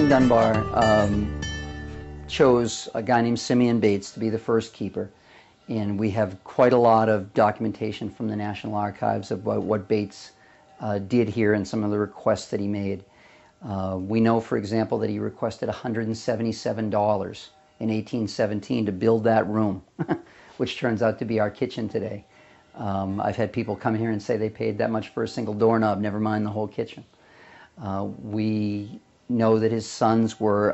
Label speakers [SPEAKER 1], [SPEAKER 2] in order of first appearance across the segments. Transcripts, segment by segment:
[SPEAKER 1] King Dunbar chose a guy named Simeon Bates to be the first keeper, and we have quite a lot of documentation from the National Archives about what Bates did here and some of the requests that he made. We know, for example, that he requested $177 in 1817 to build that room, which turns out to be our kitchen today. I've had people come here and say they paid that much for a single doorknob, never mind the whole kitchen. We know that his sons were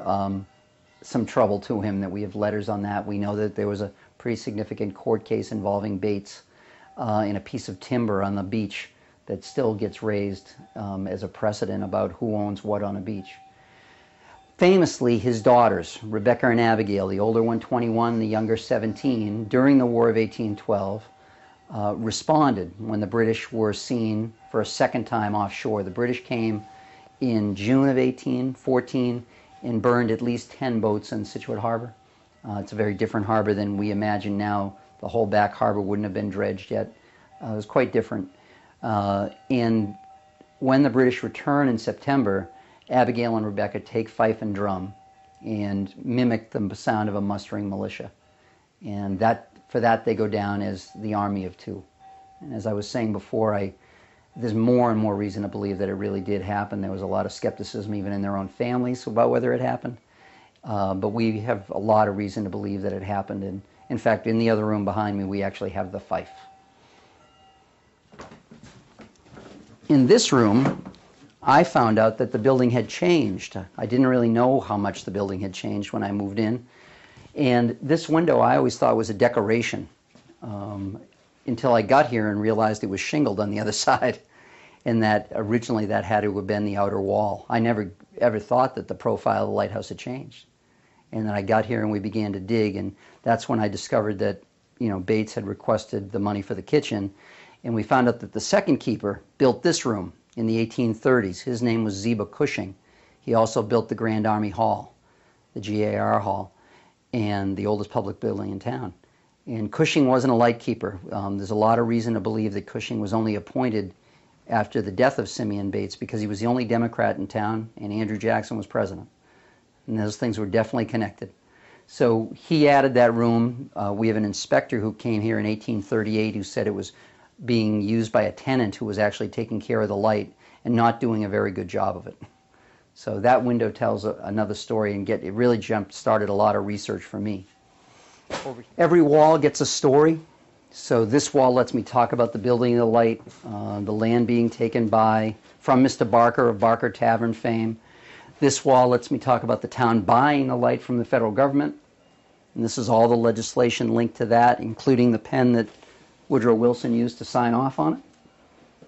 [SPEAKER 1] some trouble to him, that we have letters on that. We know that there was a pretty significant court case involving Bates in a piece of timber on the beach that still gets raised as a precedent about who owns what on a beach. Famously, his daughters, Rebecca and Abigail, the older one 21, the younger 17, during the War of 1812, responded when the British were seen for a second time offshore. The British came in June of 1814 and burned at least 10 boats in Scituate Harbor. It's a very different harbor than we imagine now. The whole back harbor wouldn't have been dredged yet. It was quite different. And when the British return in September, Abigail and Rebecca take fife and drum and mimic the sound of a mustering militia. And for that they go down as the Army of Two. And as I was saying before, there's more and more reason to believe that it really did happen. There was a lot of skepticism even in their own families about whether it happened. But we have a lot of reason to believe that it happened. And in fact, in the other room behind me, we actually have the fife. In this room, I found out that the building had changed. I didn't really know how much the building had changed when I moved in. And this window I always thought was a decoration until I got here and realized it was shingled on the other side, and that originally that had to have been the outer wall. I never ever thought that the profile of the lighthouse had changed. And then I got here and we began to dig, and that's when I discovered that, you know, Bates had requested the money for the kitchen, and we found out that the second keeper built this room in the 1830s. His name was Ziba Cushing. He also built the Grand Army Hall, the GAR Hall, and the oldest public building in town. And Cushing wasn't a light keeper. There's a lot of reason to believe that Cushing was only appointed after the death of Simeon Bates because he was the only Democrat in town and Andrew Jackson was president. And those things were definitely connected. So he added that room. We have an inspector who came here in 1838 who said it was being used by a tenant who was actually taking care of the light and not doing a very good job of it. So that window tells another story, and it really started a lot of research for me. Every wall gets a story. So this wall lets me talk about the building of the light, the land being taken from Mr. Barker of Barker Tavern fame. This wall lets me talk about the town buying the light from the federal government. And this is all the legislation linked to that, including the pen that Woodrow Wilson used to sign off on it,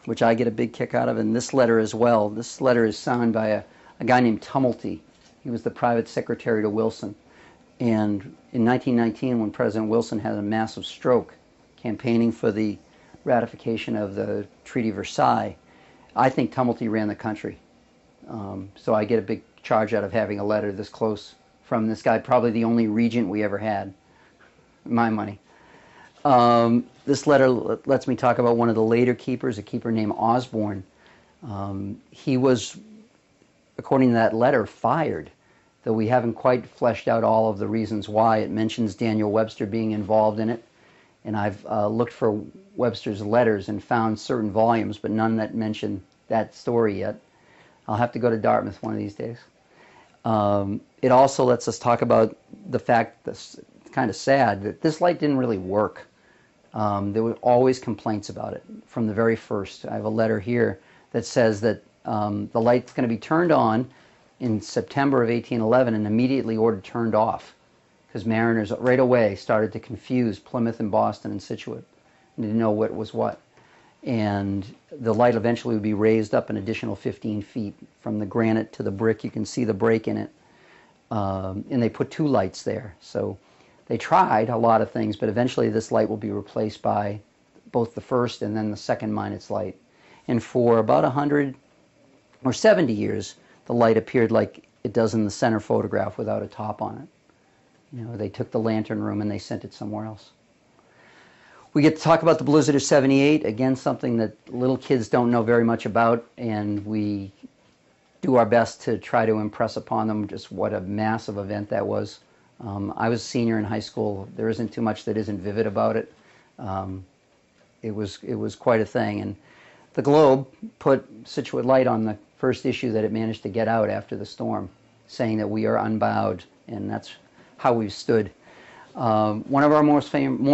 [SPEAKER 1] which I get a big kick out of, and this letter as well. This letter is signed by a guy named Tumulty. He was the private secretary to Wilson. And in 1919, when President Wilson had a massive stroke campaigning for the ratification of the Treaty of Versailles, I think Tumulty ran the country. So I get a big charge out of having a letter this close from this guy, probably the only regent we ever had, my money. This letter lets me talk about one of the later keepers, a keeper named Osborne. He was, according to that letter, fired, though we haven't quite fleshed out all of the reasons why. It mentions Daniel Webster being involved in it, and I've looked for Webster's letters and found certain volumes, but none that mention that story yet. I'll have to go to Dartmouth one of these days. It also lets us talk about the fact that's kind of sad that this light didn't really work. There were always complaints about it from the very first. I have a letter here that says that the light's going to be turned on in September of 1811 and immediately ordered turned off because mariners right away started to confuse Plymouth and Boston and Scituate and didn't know what was what. And the light eventually would be raised up an additional 15 feet from the granite to the brick. You can see the break in it. And they put two lights there. So they tried a lot of things, but eventually this light will be replaced by both the first and then the second Minut's light. And for about 100 or 70 years, the light appeared like it does in the center photograph without a top on it. You know, they took the lantern room and they sent it somewhere else. We get to talk about the blizzard of '78, again something that little kids don't know very much about, and we do our best to try to impress upon them just what a massive event that was. I was a senior in high school. There isn't too much that isn't vivid about it. It was quite a thing. And the Globe put Scituate Light on the first issue that it managed to get out after the storm, saying that we are unbowed, and that's how we've stood. One of our more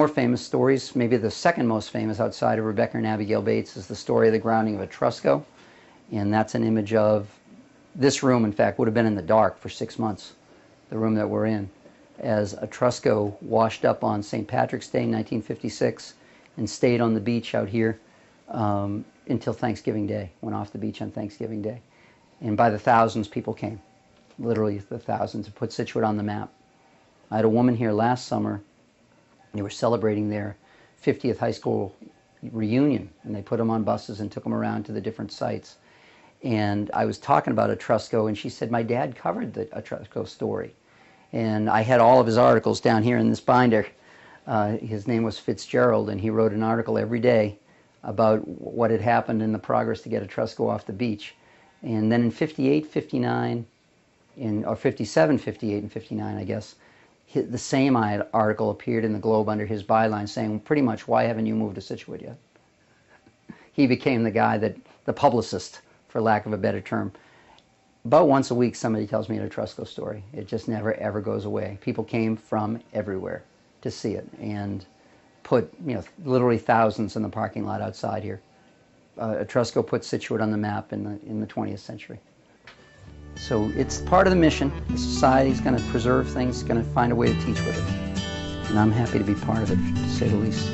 [SPEAKER 1] famous stories, maybe the second most famous outside of Rebecca and Abigail Bates, is the story of the grounding of Etrusco. And that's an image of this room, in fact, would have been in the dark for 6 months, the room that we're in, as Etrusco washed up on St. Patrick's Day in 1956 and stayed on the beach out here until Thanksgiving Day, went off the beach on Thanksgiving Day. And by the thousands, people came, literally the thousands, to put Scituate on the map. I had a woman here last summer. They were celebrating their 50th high school reunion, and they put them on buses and took them around to the different sites. And I was talking about Etrusco, and she said, my dad covered the Etrusco story. And I had all of his articles down here in this binder. His name was Fitzgerald, and he wrote an article every day about what had happened in the progress to get Etrusco off the beach. And then in 58, 59, or 57, 58, and 59, I guess, the same article appeared in the Globe under his byline saying, pretty much, why haven't you moved to Scituate yet? He became the guy the publicist, for lack of a better term. About once a week, somebody tells me an Etrusco story. It just never, ever goes away. People came from everywhere to see it and put, literally thousands in the parking lot outside here. Etrusco put Scituate on the map in the 20th century. So it's part of the mission. The society's going to preserve things, going to find a way to teach with it. And I'm happy to be part of it, to say the least.